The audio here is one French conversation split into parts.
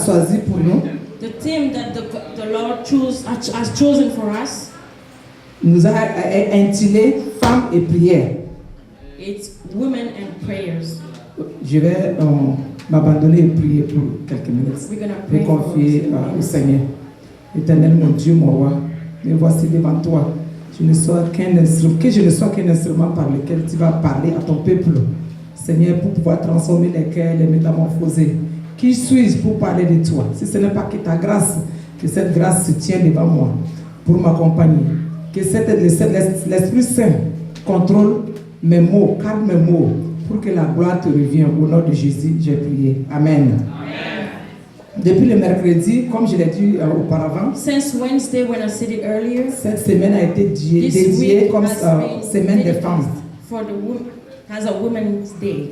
choisi pour nous the theme that the Lord has chosen for us, nous a intitulé Femmes et prières. it's Women and Prayers. Je vais m'abandonner et prier pour quelques minutes. We're going to Je pray vais confier au Seigneur. Éternel mon Dieu, mon roi, me voici devant toi. Que je ne sois qu'un instrument par lequel tu vas parler à ton peuple. Seigneur, pour pouvoir transformer les cœurs, les métamorphoser. Qui suis-je pour parler de toi? Si ce n'est pas que ta grâce, que cette grâce se tient devant moi pour m'accompagner. Que l'Esprit Saint contrôle mes mots, calme mes mots, pour que la gloire te revienne. Au nom de Jésus, j'ai prié. Amen. Depuis le mercredi, comme je l'ai dit auparavant, Since Wednesday, when I said it earlier, cette semaine a été dédiée comme semaine des femmes. For the women, as a Women's Day,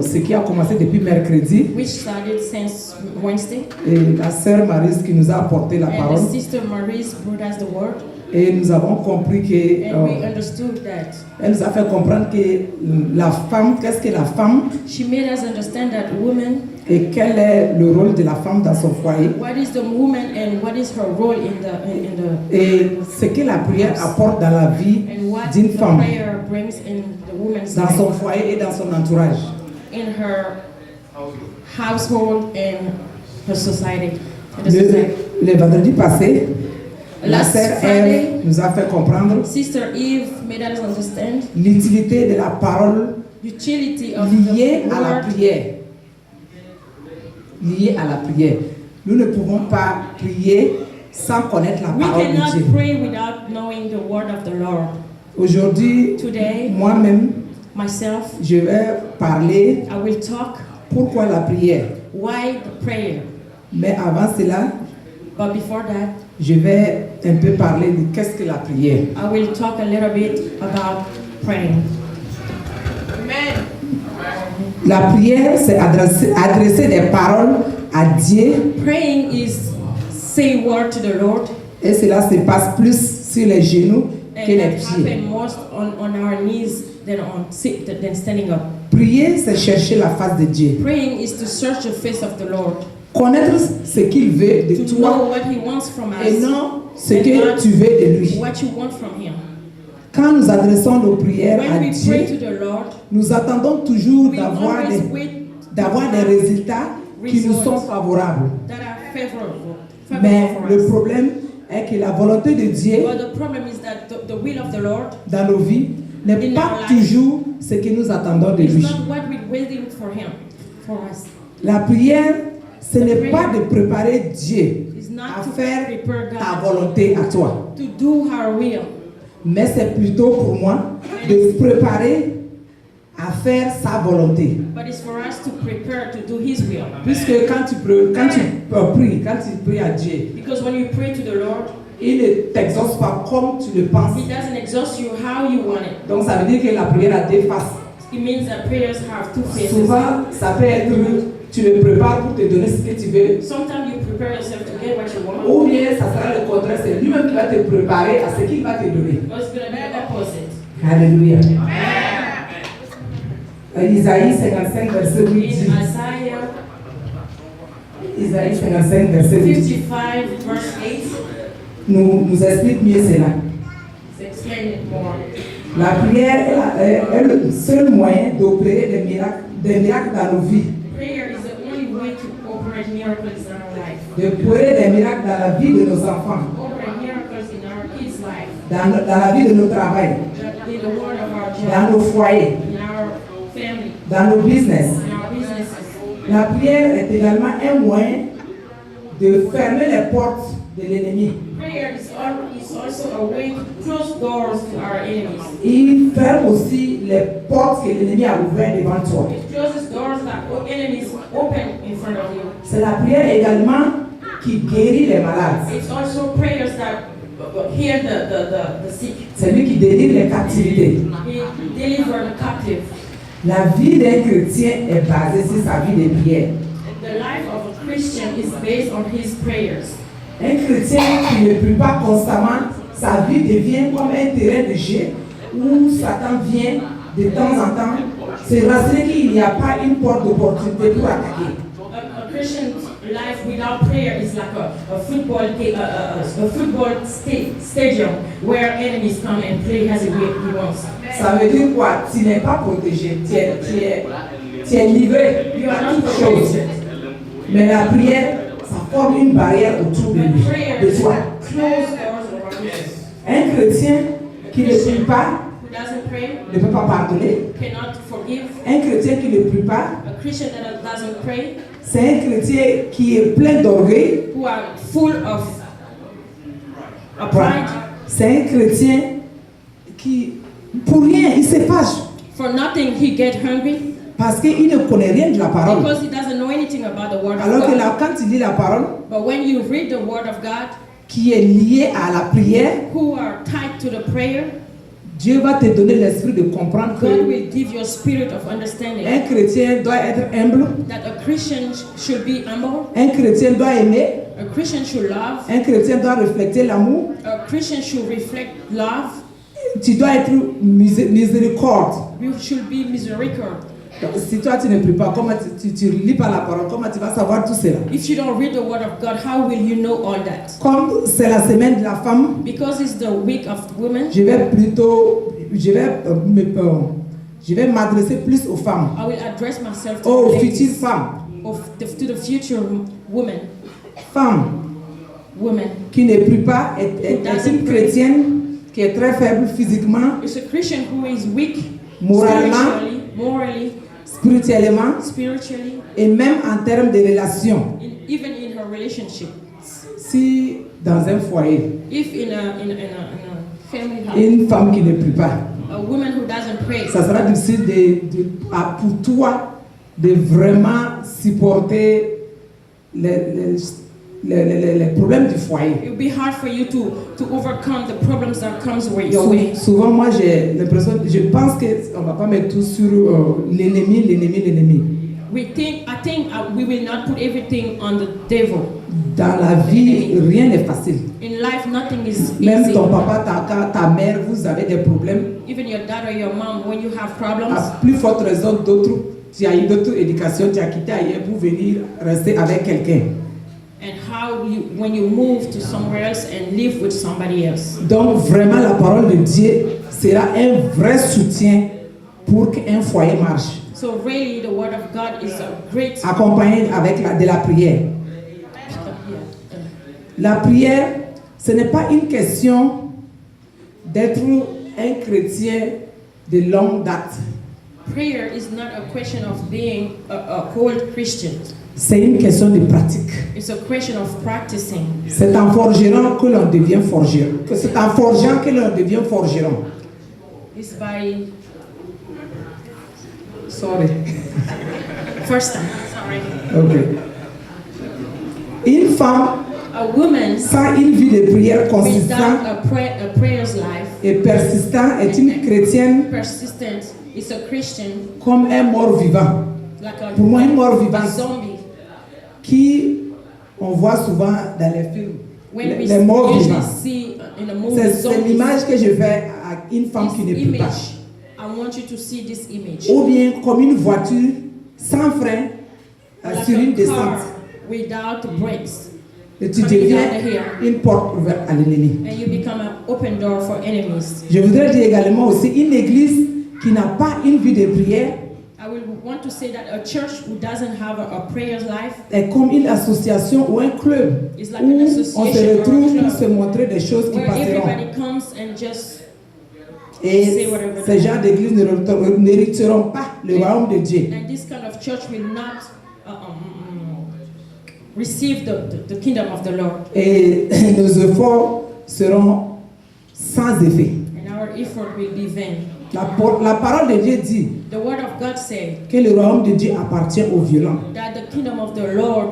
Ce qui a commencé depuis mercredi. which started since Wednesday. Et la sœur Maryse qui nous a apporté la And parole. the sister Maurice brought us the word, Et nous avons compris que and we understood that. elle nous a fait comprendre que la femme, qu'est-ce que la femme She made us understand that woman, et quel est le rôle de la femme dans son foyer. what is the woman and what is her role in the Et ce que la prière apporte dans la vie and what d'une the femme, prayer brings in the woman's dans son life, foyer et dans son entourage. in her household and her society. In the society. Le vendredi passé, la Last sœur Friday, Ève nous a fait comprendre Sister Eve made us understand l'utilité de la parole utility of liée the à la word. prière. Liée à la prière. Nous ne pouvons pas prier sans connaître la We parole de cannot Dieu. pray without knowing the word of the Lord. Aujourd'hui, Today, moi-même, myself, je vais parler I will talk pourquoi la prière. why the prayer. Mais avant cela, But before that, je vais un peu parler de qu'est-ce que la prière. I will talk a little bit about praying. La prière, c'est adresser des paroles à Dieu Praying is say word to the Lord, et cela se passe plus sur les genoux and que les that pieds. happen most on our knees than standing up. Prier, c'est chercher la face de Dieu. Praying is to search the face of the Lord, Connaître ce qu'il veut de to know toi what He wants from et us, non ce que tu veux de lui. what you want from Him. Quand nous adressons nos prières à When we pray to Dieu, the Lord, nous attendons toujours we d'avoir always des, wait d'avoir des résultats qui nous sont favorables. that are favorable Mais for le us. problème est que la volonté de Dieu But the problem is that the will of the Lord dans nos vies n'est In pas our life, toujours ce que nous attendons de is lui. not what we're waiting for Him, for us. La prière, ce n'est pas de préparer Dieu It's à not to faire prepare ta God volonté à toi, to do our will, mais c'est plutôt pour moi de préparer à faire sa volonté. but it's for us to prepare to do His will. Puisque quand tu pries à Dieu, Because when you pray to the Lord, il ne t'exauce pas comme tu le penses. He doesn't exhaust you how you want it. Donc ça veut dire que la prière a deux faces. It means that prayers have two faces. Souvent, ça peut être tu le prépares pour te donner ce que tu veux, Sometimes you prepare yourself to get what you want, ou bien ça sera le contraire, c'est lui-même qui va te préparer à ce qu'il va te donner. or it's going to be the opposite. Alléluia. Isaïe 55, verset 8 In dit, Isaiah Isaïe 55, verset 8 55, verse 8, nous explique mieux cela. to explain it more. La prière est le seul moyen d'opérer des miracles dans nos vies, Prayer is the only way to operate miracles in our life. d'opérer des miracles dans la vie de nos enfants, Operate miracles in our kids' life, dans la vie de nos travails, in the world of our dans job, nos foyers, in our family, dans nos business. in our businesses. La prière est également un moyen de fermer les portes de l'ennemi. Prayer is also a way to close doors to our enemies. Il ferme aussi les portes que l'ennemi a ouvertes devant toi. It closes doors that enemies open in front of you. C'est la prière également qui guérit les malades. It's also prayers that heal the sick. C'est lui qui délivre les captivités. He delivers the captive. La vie d'un chrétien est basée sur sa vie de prière. The life of a Christian is based on his prayers. Un chrétien qui ne prie pas constamment, sa vie devient comme un terrain de jeu où Satan vient de temps en temps se rassurer qu'il n'y a pas une porte d'opportunité pour attaquer. A Christian life without prayer is like a football stadium where enemies come and play as he wants. Ça veut dire quoi? Tu n'es pas protégé, tu es livré. You are not protected. Mais la prière, ça forme une barrière autour de lui, de toi. Close doors around you. Un chrétien qui ne prie pas Who doesn't pray ne peut pas pardonner. cannot forgive. Un chrétien qui ne prie pas, A Christian that doesn't pray, c'est un chrétien qui est plein d'orgueil. who are full of pride. C'est un chrétien qui, pour rien, il se fâche For nothing he get hungry parce qu'il ne connaît rien de la parole. because he doesn't know anything about the word of Alors que God. là, quand il lit la parole, But when you read the word of God, qui est liée à la prière, who are tied to the prayer, Dieu va te donner l'esprit de comprendre God que will give you a spirit of understanding. un chrétien doit être humble, That a Christian should be humble, un chrétien doit aimer, a Christian should love, un chrétien doit refléter l'amour, a Christian should reflect love, tu dois être miséricorde. you should be misericordious. Donc, si toi tu ne pries pas, comment tu lis pas la parole, comment tu vas savoir tout cela? If you don't read the word of God, how will you know all that? Comme c'est la semaine de la femme, Because it's the week of women, je vais m'adresser plus aux femmes, I will address myself to aux the futures ladies, femmes. to the future women, Femmes qui ne prient pas est une chrétienne qui est très faible physiquement, It's a Christian who is weak moralement, morally, spirituellement spiritually, et même en termes de relations. even in her relationship. Si dans un foyer, If in a family house, une femme qui ne prie pas, a woman who doesn't pray, ça sera difficile pour toi de vraiment supporter les problèmes du foyer. it will be hard for you to overcome the problems that comes your way. Souvent, moi, j'ai l'impression, je pense qu'on ne va pas mettre tout sur l'ennemi. I think we will not put everything on the devil. Dans la vie, rien n'est facile. In life, nothing is Même easy. ton papa, ta mère, vous avez des problèmes. Even your dad or your mom, when you have problems, À plus forte raison, tu as eu d'autres éducations, tu as quitté ailleurs pour venir rester avec quelqu'un. and when you move to somewhere else and live with somebody else. Donc, vraiment, la parole de Dieu sera un vrai soutien pour qu'un foyer marche. So really, the word of God is a great. Accompagné avec de la prière. La prière, ce n'est pas une question d'être un chrétien de longue date. Prayer is not a question of being a old Christian. C'est une question de pratique. It's a question of practicing. C'est en forgeron que l'on devient forgeron. C'est en forgeant que l'on devient forgeron. It's by Sorry. first time. Sorry. Okay. Une femme A woman sans une vie de prière without consistante a prayer's life, et persistante est une chrétienne persistent, is a Christian, comme un mort vivant. like Pour moi, un mort a vivant zombie. qui on voit souvent dans les films. When we Les morts usually vivants. see in a movie C'est zombies, l'image que je fais à une femme qui ne this prie pas. image, I want you to see this image. Ou bien comme une voiture sans frein Like sur une a descente. car without brakes, Et tu coming deviens down the hill. une porte ouverte à l'ennemi. And you become an open door for enemies. Je voudrais dire également aussi une église qui n'a pas une vie de prière I will want to say that a church who doesn't have a prayer life est comme une association ou un club is like où an on se association or retrouve a pour se club montrer des choses qui where passeront. everybody comes and just Et say whatever ces they gens d'église n'hériteront pas le royaume de Dieu. and this kind of church will not receive the kingdom of the Lord. Et nos efforts seront sans effet. And our effort will be vain. La parole de Dieu dit The word of God says que le royaume de Dieu appartient aux violents. that the kingdom of the Lord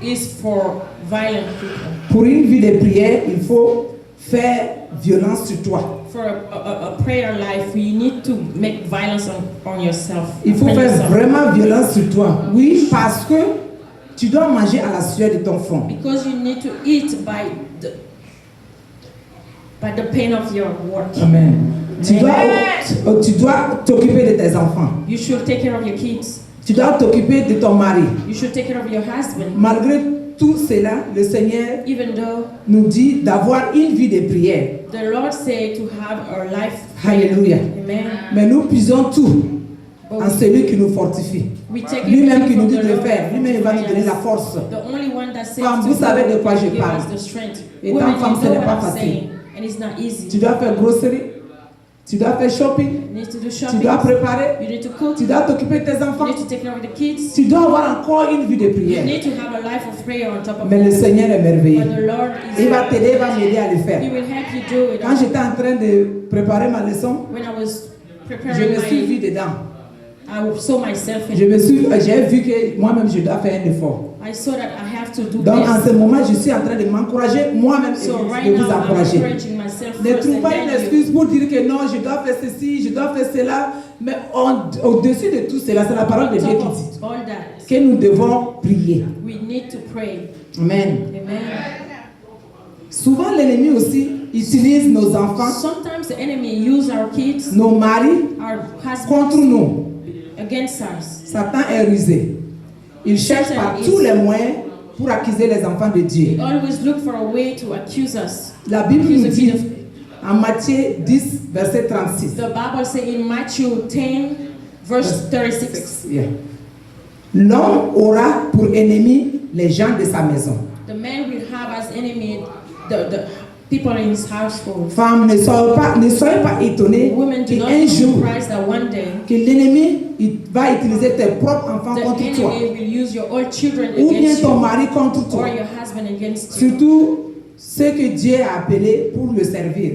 is for violent people. Pour une vie de prière, il faut faire violence sur toi. For a prayer life, you need to make violence on yourself. Il faut upon faire yourself. vraiment violence sur toi. Oui, parce que tu dois manger à la sueur de ton front. Because you need to eat by the pain of your work. Amen. Tu dois t'occuper de tes enfants. You should take care of your kids. Tu dois t'occuper de ton mari. You should take care of your husband. Malgré tout cela, le Seigneur Even though nous dit d'avoir une vie de prière. the Lord said to have our life prayer. Alléluia. Amen. Mais nous puisons tout But en celui qui nous fortifie. we take Lui-même qui everything nous from dit the de Lord. faire. Lui-même il va nous donner la force. The only one that says Femme, to vous savez de go quoi je and give parle. us the strength. Étant Women, femme, you ce know n'est what pas I'm facile. saying, and it's not Tu easy. dois faire grosserie. Tu dois faire shopping. You need to do Tu shopping. dois préparer. You need to cook. Tu dois t'occuper de tes You enfants. need to take care of the kids. Tu dois avoir encore une vie de You prière. need to have a life of prayer on top of Mais le that. Seigneur est merveilleux. But the Lord Il va is. t'aider, il va m'aider à le He faire. will help you do it. Quand j'étais en train de préparer ma leçon, When I was je preparing me suis my, vu dedans. I saw myself in. J'ai vu que moi-même je dois faire un effort. I saw that I have to do Donc en this. ce moment, je suis en train de m'encourager moi-même So et right de vous now, I'm encourager. encouraging myself Ne first trouve and pas une then you. excuse pour dire que non, je dois faire ceci, je dois faire cela. Mais au-dessus de tout cela, c'est la parole de On Dieu top qui dit of all that, que nous devons prier. we need to pray. Amen. Amen. Souvent, l'ennemi aussi utilise nos enfants, Sometimes the enemy use our kids, nos maris our contre husbands nous. against us. Satan est rusé. Il cherche Satan par is- tous les moyens pour accuser les enfants de Dieu. They always look for a way to accuse us. La Bible Accuse nous the dit kid of. en Matthieu 10, verset 36. The Bible says in Matthew 10, verse 36, Yeah. L'homme aura pour ennemi les gens de sa maison. the man will have as enemy the people in his household. Femmes, ne soyez pas étonnés Women do not qu'un be jour, surprised that one day que l'ennemi il va utiliser tes propres enfants the contre toi. enemy will use your own children Ou bien against ton you mari contre or toi. your husband against you. Surtout ceux que Dieu a appelés pour le servir.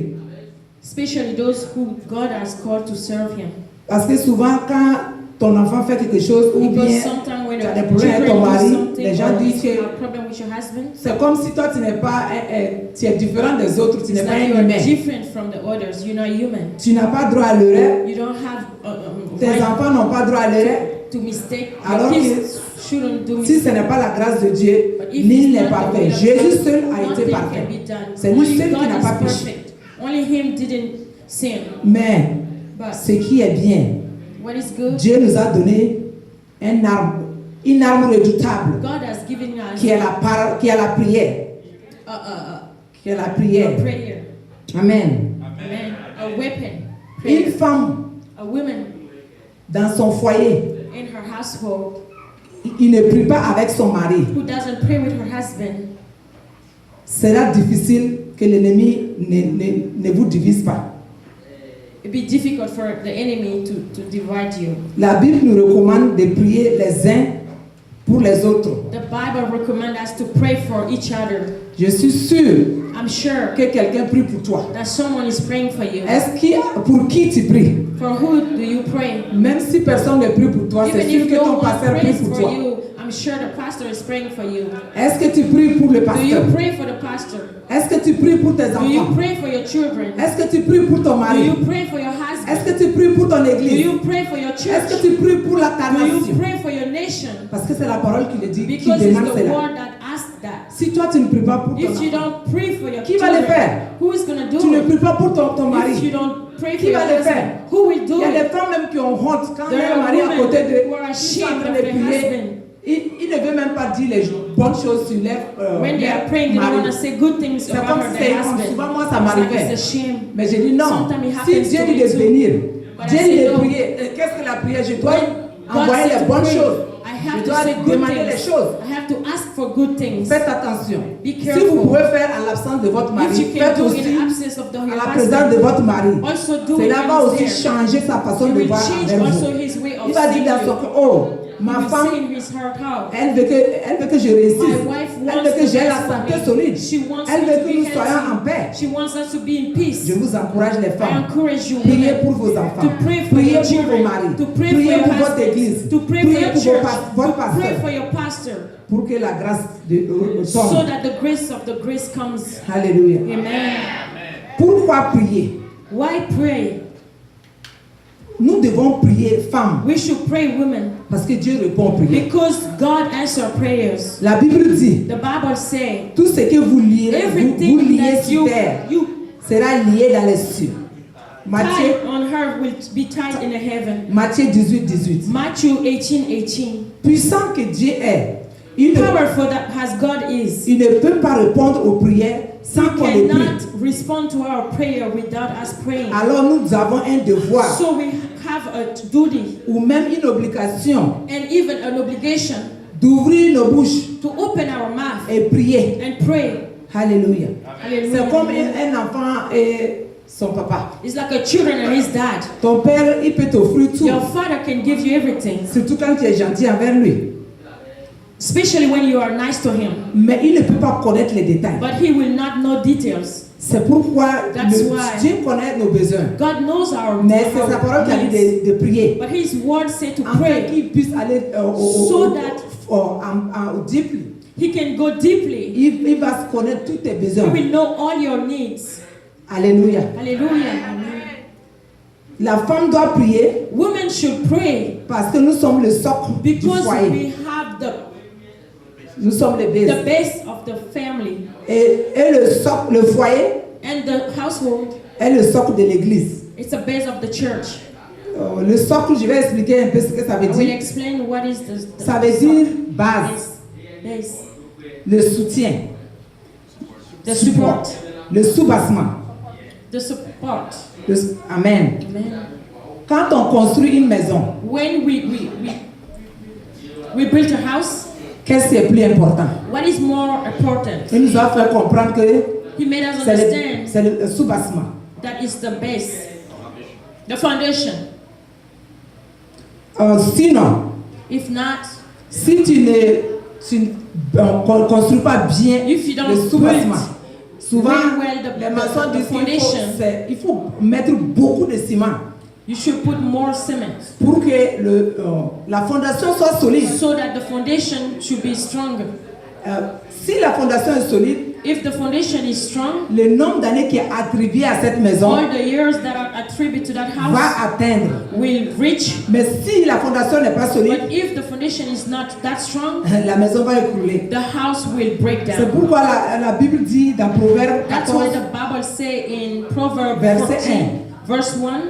Especially those who God has called to serve Him. Parce que souvent, quand ton enfant fait quelque chose, ou Because bien sometimes when tu as your des problèmes avec children ton do mari, something les gens or disent you que have a problem with your husband, c'est comme si toi tu n'es pas, tu es différent des autres, tu n'es it's pas like un you're humain. different from the others. You're not human. Tu n'as pas droit à l'erreur, You don't have tes right enfants n'ont pas droit à l'erreur. to mistake. Alors Your que kids shouldn't do si ce mistakes. n'est pas la grâce de Dieu, But if nul it's n'est not the parfait. will of Jésus God, seul a été nothing parfait. can be done. C'est lui Only seul qui God n'a is pas péché. perfect. Only Him didn't sin. Mais But ce qui est bien, what is good? Dieu nous a donné une arme redoutable God has given us qui est la parole, qui est la prière, qui est la prière. a prayer. Amen. Amen. A weapon. Une Prayer. femme A woman dans son foyer, in her household il ne prie pas avec son mari. who doesn't pray with her husband, Sera difficile que l'ennemi ne vous divise pas. it'd be difficult for the enemy to divide you. La Bible nous recommande de prier les uns pour les autres. The Bible recommends us to pray for each other. Je suis sûr I'm sure que quelqu'un prie pour toi. that someone is praying for you. Pour qui tu pries? For who do you pray? Même si personne ne prie pour toi, c'est Even sûr if que no ton one pasteur prie prays pour for toi. you, I'm sure the pastor is praying for you. Est-ce que tu pries pour le Do you pasteur? pray for the pastor? Est-ce que tu pries pour tes Do you enfants? pray for your children? Est-ce que tu pries pour ton Do mari? you pray for your Est-ce husband? que tu pries pour ton Do église? you pray for your Est-ce church? que tu pries pour la Do you nation? pray for your nation? Parce que c'est la parole qui le dit, qui Because it's demande the cela. word that asks that. Si toi tu ne pries pas pour ton If you enfant, don't pray for your qui va le children, faire? who is going to Tu do ne it? pries pas pour ton If mari. you don't pray for Qui your va le husband, faire? who will Il do y a des it? femmes même qui ont honte quand There leur are mari est à côté women d'eux. who are Ils sont en ashamed train of de their prier. husband. Il ne veut même pas dire les bonnes choses sur When they are praying, they don't want to say good things C'est about comme her, si their c'est husband. souvent moi ça It's like m'arrivait. it's a shame. Mais j'ai dit non. Sometimes it Si happens Dieu to dit me de too. bénir, But Dieu I dit say de no. prier. Qu'est-ce que la prière? Je dois God envoyer said les to bonnes pray. choses. I have Je to dois say good demander les things. choses. I have to ask for good things. Faites attention. Be Si vous careful. pouvez faire en l'absence de votre If mari, you can faites do aussi in absence of à your la présence de husband, votre mari. also do it Cela va when aussi he's there. changer sa façon He de will voir change envers also vous. his way of Il va seeing dire dans you. son cœur, oh, ma He will femme, say in his heart how elle veut que je réussisse. my wife Elle wants veut que the j'ai la best for santé me. solide. She wants Elle me veut to que be nous soyons en healthy. paix. She wants us to be in peace. Je vous encourage les I femmes. encourage you Priez women pour vos enfants. to pray for Priez your pour vos children, maris. to pray for Priez your pour votre husbands, église. to pray for Priez your pour church, votre to pray pasteur. for your pastor, Pour que la grâce so tombe. that the grace comes. Alléluia. Amen. Pourquoi prier? Why pray? Nous devons prier, femmes, We should pray, women, parce que Dieu répond aux prières. because God answers prayers. La Bible dit, The Bible says tout ce que vous liez everything sur that terre you sera lié dans les cieux. Matthieu, tithe on her will be tied in the heaven. Matthieu 18. Matthew 18:18. Puissant que Dieu est, il ne, Powerful that as God is, il ne peut pas répondre aux prières sans qu'on les prie. cannot respond to our prayer without us praying. Alors nous avons un devoir So we have a duty ou même une obligation and even an obligation d'ouvrir nos bouches to open our mouth et prier. and pray. Alléluia. C'est Hallelujah. comme un enfant et son papa. It's like a children and his dad. Ton père, il peut t'offrir tout, Your father can give you everything, surtout quand tu es gentil envers lui. especially when you are nice to him. Mais il ne peut pas connaître les détails. But he will not know details. C'est pourquoi That's why Dieu connaît nos besoins. God knows our Mais c'est sa parole qui a dit needs. de prier. But his word said to Afin pray qu'il puisse aller so that deeply. he can go deeply. Il va se connaître tous tes He besoins. will know all your needs. Alléluia. Hallelujah. La femme doit prier Women should pray parce que nous sommes le socle du because foyer. we have Nous sommes les the bases. base of the family, Et le socle, le foyer and the household est le socle de l'église. is the base of the church. Le socle, je vais expliquer un peu ce que ça veut I will dire. explain what is the Ça veut dire base, base, le soutien, the support, le soubassement. the support. Amen. Amen. Quand on construit une maison, When we build a house, qu'est-ce qui est plus important? what is more important? Il nous a fait comprendre que He made us c'est understand le soubassement. that is the base, the foundation. Sinon, If not, si tu ne construis pas bien if you le don't soubassement, build souvent very well les maçons the disent qu'il foundation, il faut mettre beaucoup de ciment you should put more cement pour que la fondation soit solide. so that the foundation should be stronger. Si la fondation est solide, If the foundation is strong, le nombre d'années qui est attribué à cette maison all the years that are attributed to that house va atteindre. will reach. Mais si la fondation n'est pas solide, But if the foundation is not that strong, la maison va écrouler. the house will break C'est down. pourquoi la Bible dit dans Proverbe That's why 14, the Bible say in Proverbs Verset 14, verse 1,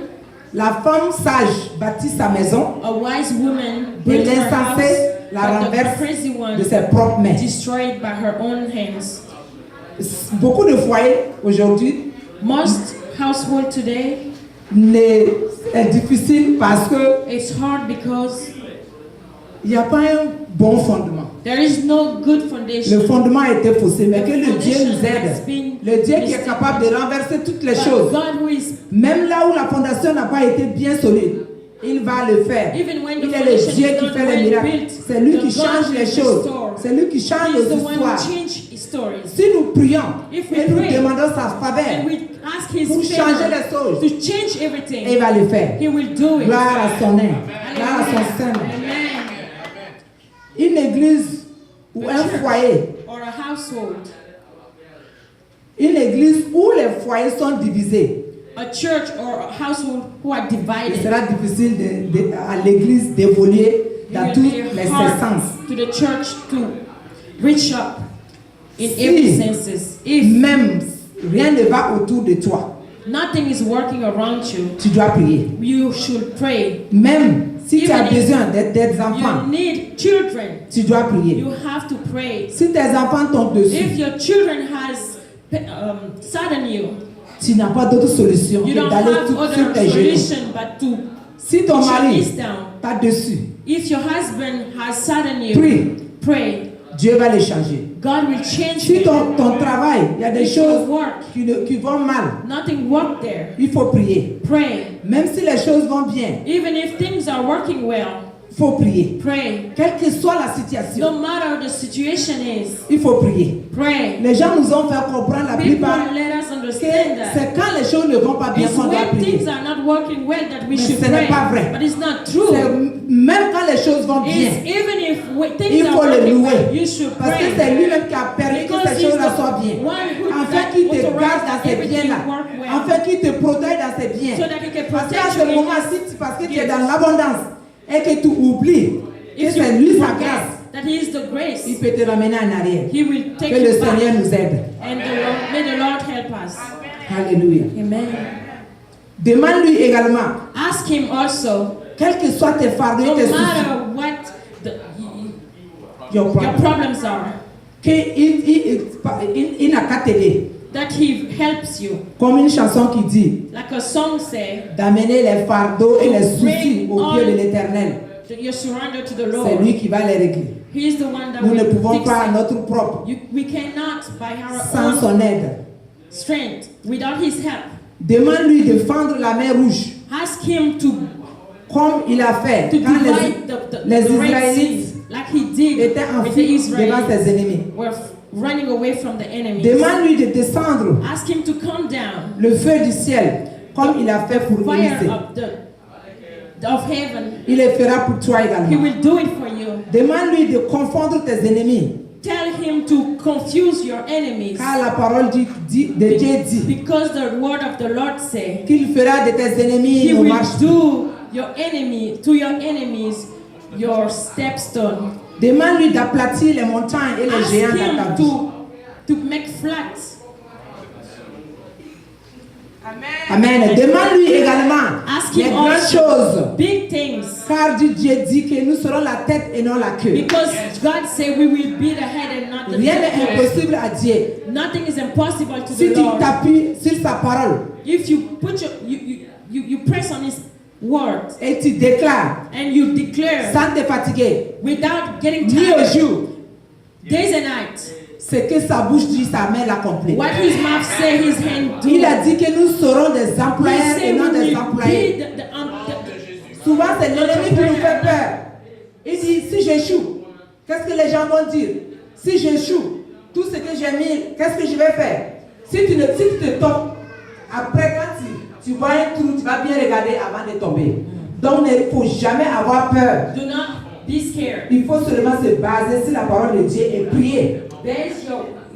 la femme sage bâtit sa maison a wise woman et built her house, l'insensé la but the renverse crazy de one ses propres mains. destroyed by her own hands. Beaucoup de foyers aujourd'hui Most household today, est difficile parce que it's hard because il n'y a pas un bon fondement. there is no good Le foundation. fondement a été faussé, mais The que le Dieu foundation nous has aide. been Le Dieu qui est mistaken. capable de renverser toutes les But choses. God who is, Même là où la fondation n'a pas été bien solide, il va le faire. even when the Il est le foundation Dieu is qui not fait les well miracles. built, C'est lui the qui God change will les choses. restore. C'est lui qui change He is nos the one who histoires. changes stories. Si nous prions If we et nous pray, demandons sa faveur And we ask His pour changer favor les choses, to change everything. il va le faire. He will do it. Gloire à son nom. Gloire à son sein. Amen. Une église ou un foyer, Or a household, une église où les foyers sont divisés, a church or a household who are il divided. sera difficile à l'église d'évoluer dans It tous will be les hard sens. to the church to reach up in Si every senses. If même rien ne va autour de toi, nothing is working around you, tu dois prier. you should pray. Même si tu as Even if besoin des enfants, You need children. tu dois prier. You have to pray. Si tes enfants tombent dessus, If your children has saddened you, tu n'as pas d'autre solution you que don't d'aller have sur other tes genoux. solution but to Si ton put your mari knees down. t'a dessus, If your husband has saddened you, prie. pray. Dieu va les changer. God will change Si you. ton travail, il y a des If your choses work, qui vont mal, nothing worked there. il faut prier. Pray. Même si les choses vont bien, Even if things are working well, il faut prier. pray. Quelle que soit la situation, No matter the situation is, il faut prier. pray. Les gens nous ont fait comprendre la People plupart let us que understand that. c'est quand les choses ne vont pas bien It's qu'on doit when prier. things are not working well that we Mais should ce n'est pray. pas vrai. But it's not C'est true. même quand les choses vont bien, It's even if things il are faut le working well, louer. you should Parce que pray. c'est lui-même qui a permis que Because ces he's choses-là the soient bien. one who Afin that qu'il te authorized garde dans ces everything biens-là. work well. Afin qu'il te protège dans ces biens. So that he can Parce qu'à protect ce you in moment-ci, his parce que tu es gifts. dans l'abondance et que tu oublies que If c'est you lui sa forget grâce, that he is the grace, il peut te ramener en arrière. he will take Que le you Seigneur back. nous aide. And may the Lord help us. Alléluia. Amen. Demande-lui également, Ask him also, quels que soient tes fardeaux et no tes soucis, matter what your your problem, problems are, qu'il n'a qu'à t'aider. that he helps you. Comme une chanson qui dit, Like a song say, d'amener les fardeaux et les soucis au pied de l'Éternel. that you surrender to the C'est Lord. lui qui va les régler. He is the one that Nous ne will pouvons fix pas à it. notre propre, We cannot by our sans own son aide. strength, without his help. Demande-lui de fendre la mer rouge, Ask him to comme il a fait to quand divide les the Red Israélites Sea, like he did étaient with the enfuis devant Israelites. ses ennemis. Were running away from the enemies. Demande-lui de descendre Ask him to come down. le feu du ciel, comme il a fait pour Fire Élisée. of heaven. Il le fera pour toi He également. will do it for you. Demande-lui de confondre tes ennemis, Tell him to confuse your enemies. car la parole de Dieu dit Because the word of the Lord say, qu'il fera de tes ennemis he nos will marches. do your enemies your stepstone. Demande-lui d'aplatir les montagnes et les Ask géants dans ta him vie. to make flat. Amen. Demande-lui également Ask les him grandes also choses, big things. car Dieu dit que nous serons la tête et non la queue. Because God said we will be the head and not the Rien n'est tail. impossible à Dieu. Nothing is impossible to Si the tu Lord. t'appuies sur sa parole If you put you press on His word et tu déclares and you declare sans te fatiguer, without getting nuit au tired, jour, days and nights, ce que sa bouche dit, sa main l'accomplit. what His mouth say, His hand do. Il a dit que nous serons des He employeurs et said non we des will employés. be Souvent, c'est l'ennemi qui nous fait peur. Il dit, si j'échoue, qu'est-ce que les gens vont dire? Si j'échoue, tout ce que j'ai mis, qu'est-ce que je vais faire? Si tu te tombes, après quand tu vois un trou, tu vas bien regarder avant de tomber. Donc, il ne faut jamais avoir peur. Do not be scared. Il faut seulement se baser sur la parole de Dieu et prier. Base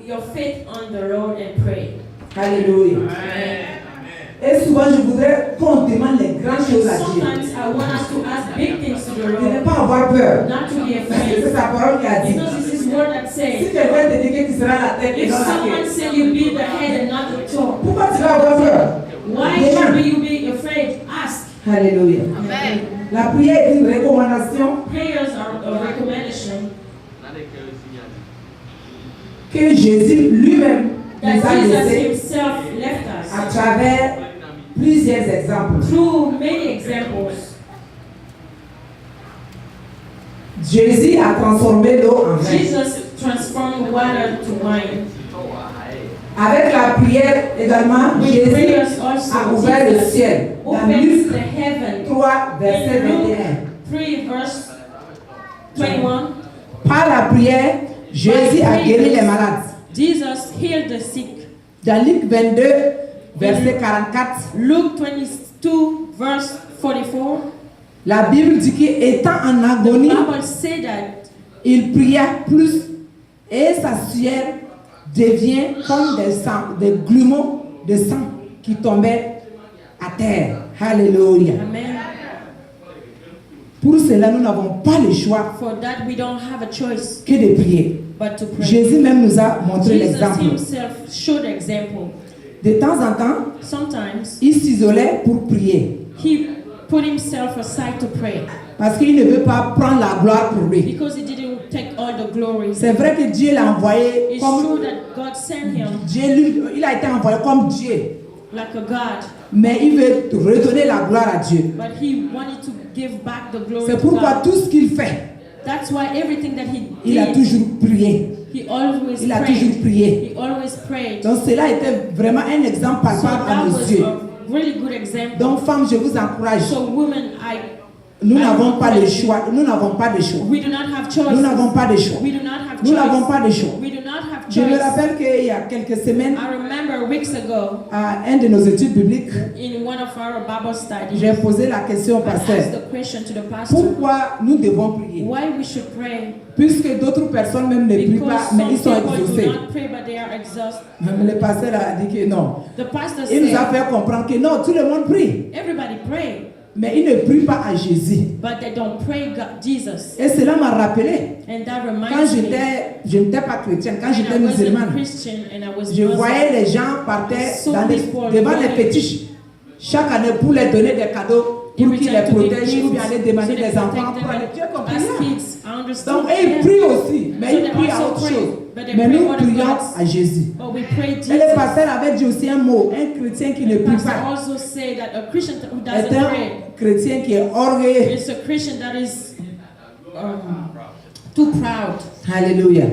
your faith on the Lord and pray. Alléluia. Et souvent, je voudrais qu'on demande les grandes choses à Dieu. Sometimes I want us to ask big things to the De ne Lord, pas avoir peur. not to be Parce que c'est afraid. sa parole qui a dit. Because it's His word that Si says, quelqu'un te dit que tu seras la tête et if non la someone queue, say you be the head and not the toe, pourquoi tu vas avoir peur? why should you be afraid? Ask. Alléluia. La prière est une recommandation Prayers are a recommendation que Jésus lui-même nous that a Jesus laissée Himself left à us travers plusieurs exemples. through many examples. Jésus a transformé l'eau en vin. Jesus transformed water to wine. Avec la prière également, With Jésus prayers a also, ouvert le Jesus ciel. Dans opens Luc the heaven. 3, verset In Luke 21. 3 verse 21, Par la prière, Jésus a guéri les malades. Jesus healed the sick. Dans Luc 22, verset 44, Luke 22 verse 44, la Bible dit qu'étant en the agonie, Bible said that il pria plus et sa sueur devient comme des grumeaux de sang qui tombaient à terre. Alléluia. Amen. Pour cela, nous n'avons pas le choix For that we don't have a choice que de prier. but to pray. Jésus même nous a montré Jesus l'exemple. Himself showed example. De temps en temps, Sometimes il s'isolait pour prier He put Himself aside to pray parce qu'il ne veut pas prendre la gloire pour lui. because He didn't take all the glory. C'est vrai que Dieu l'a envoyé It's comme true that God sent Him Dieu, il a été envoyé comme Dieu, like a God, mais il veut redonner la gloire à Dieu. but He wanted to give back the glory C'est to pourquoi God. tout ce qu'il fait, That's why everything that He il a did, toujours prié. He always Il a toujours prayed. prié. He always prayed. Donc cela était vraiment un exemple So palpable à that nos was yeux. a really good example. Donc femmes, je vous encourage. So women, Nous n'avons pas de choix. Nous n'avons pas de choix. we do not have choice. Nous n'avons pas de choix. We do not have Nous n'avons choice. pas de choix. We do not have Je me choice. rappelle qu'il y a quelques semaines, I remember weeks ago à un de nos études bibliques, in one of our Bible studies, j'ai posé la question au I asked pasteur. the question to the pastor, Pourquoi nous devons prier? why we should pray? Puisque d'autres personnes même ne prient Because pas, mais some ils sont people do exaucés. not pray but they are exhausted. Mais le pasteur a dit que non. The pastor Il nous a said, fait comprendre que non, tout le monde prie. everybody pray, Mais il ne prie pas à Jésus. but they don't pray God, Jesus. Et cela m'a rappelé. And that Quand reminds me, je n'étais pas chrétienne, quand when j'étais I wasn't musulmane, Christian and I was je Muslim, voyais les gens partaient So devant people les going fétiches. chaque année pour leur donner des cadeaux, He pour qu'ils les returned to give protègent, ou bien aller gifts demander so they des enfants protect pour aller. them Tu as compris as là? kids. I understand. Donc, et ils Yeah. prient aussi, mais So ils they prient à also autre pray, chose. but they Mais pray nous other prions gods. à Jésus. But we pray Et le Jesus. pasteur avait dit aussi un mot, un chrétien qui ne prie Pastor pas also say that a Christian who est doesn't un pray chrétien qui est orgueilleux. is a Christian that is too proud. Alléluia.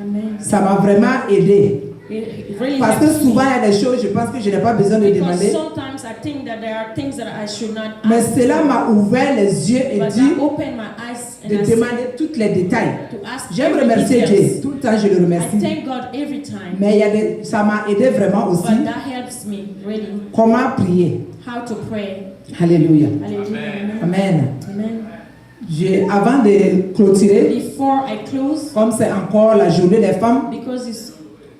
Amen. Ça m'a vraiment aidé. It really Parce que helps souvent me. il y a des choses, je pense que je n'ai pas besoin de Because demander. sometimes I think that there are things that I should not Mais ask. cela m'a ouvert les yeux et But dit I open my eyes and de I say demander tous les détails. to ask J'aime every remercier details. Dieu. Tout le temps, je le I remercie. thank God every time. Mais il y a ça m'a aidé vraiment aussi. But that helps me really Comment prier. how to pray. Alléluia. Hallelujah. Amen. Amen. Avant de clôturer, Before I close, comme c'est encore la journée des femmes, because it's,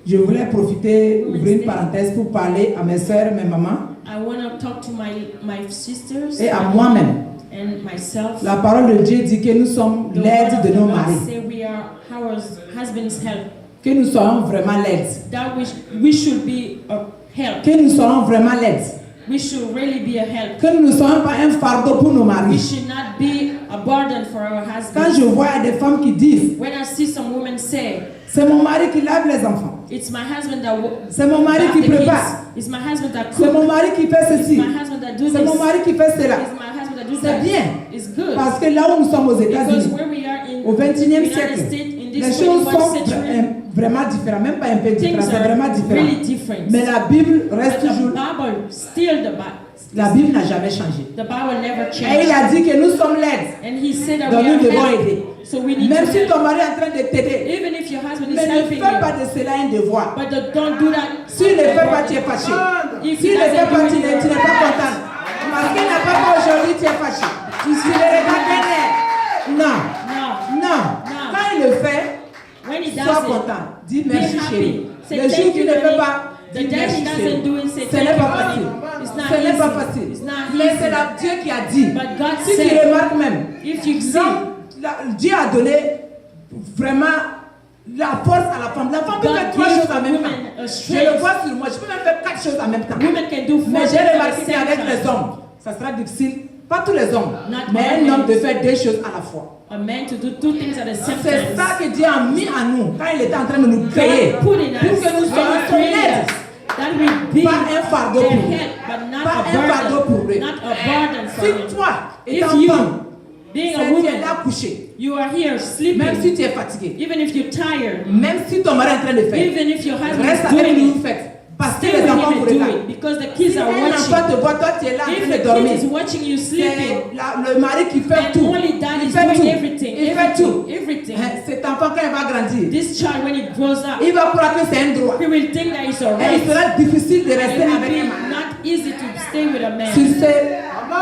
je voulais profiter, ouvrir une parenthèse pour parler à mes soeurs, mes mamans I want to talk to my sisters et à moi-même. and myself. La parole de Dieu dit que nous sommes The word l'aide of de the nos Lord maris. say we are our husband's help. Que nous soyons vraiment l'aide. That we should be a help. Que nous soyons vraiment l'aide. We should really be a help. Que nous ne soyons pas un fardeau pour nos We maris. should not be a burden for our Quand husbands. je vois des femmes qui disent, When I see some women say, c'est mon mari qui lave les enfants. it's my husband that C'est mon mari bath qui the prépare. kids. It's my husband that C'est cooks. mon mari qui fait It's ceci. my husband that does C'est mon this. mari qui fait cela. It's my husband that does C'est that. bien. It's good. Parce que là où nous sommes aux Because États-Unis, where we are in au XXIe United siècle, States, in les this choses 21st sont century, vraiment différentes. Même pas un peu différentes, things c'est are vraiment différent. really different. Mais la Bible reste But the toujours. Bible, still the Bible. La Bible n'a jamais changé. The Bible never Et changed. il a dit que nous sommes l'aide. And he said that Donc we nous devons are aider. help. So we need Même to si help. ton mari est en train de t'aider, Even if your husband is mais ne helping fais you. pas de cela un devoir. But don't do that. S'il ne fait pas, tu es fâché. If S'il he ne fait doesn't pas, do tu it, n'es pas content. Parce qu'il n'a pas fait aujourd'hui, tu es fâché. Tu suis le regard vénère. Non, No. non. Quand il le fait, When he sois does it, content. Dis be merci happy. chérie. Say Le thank jour où tu you, ne fais honey. pas, The dis day he merci doesn't chérie. do it, say Ce thank n'est you, pas honey. facile. It's not Ce n'est pas easy. facile. It's not Mais c'est easy. Dieu qui a dit. But God Si tu said, remarques même, if you see, Dieu a donné vraiment la force à la femme. La femme peut God faire trois gives choses en même women temps. a Je strength. le vois sur moi. Je peux même faire 4 choses en même temps. Women can do four Mais things j'ai at remarqué the same qu'avec time. les hommes, ça sera difficile. Pas tous les hommes, Not mais all un homme men. de faire 2 choses à la fois. A man to do two things at the same C'est time. ça que Dieu a mis en nous quand il était en train de nous créer. God put in Pour us que nous when soyons he son created aide. us, that we be Pas un fardeau their pour nous. head, but not Pas a un fardeau pour burden. eux. Not a burden for Si him. toi, If étant you, femme, being a tu es woman, là couché, you are here même sleeping, si tu es fatigué, even if you're tired, même si ton mari est en train de faire, even if your husband reste is avec doing nous, it, faites. Parce que stay les with enfants him vous and do regardent. it because the kids Si are un enfant watching. te voit, toi tu es là en If train de the dormir. kid is watching you sleeping, C'est le mari qui fait and tout. only dad Il is fait doing tout. everything, Il fait tout. everything. Cet enfant, quand il va grandir, This child, when he grows up, il va croire que c'est un droit. he will think that it's a Et il right. sera difficile de It rester will avec be un mari. not easy to stay with a man. Sur ce,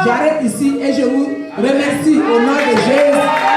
j'arrête ici et je vous remercie au nom de Jésus.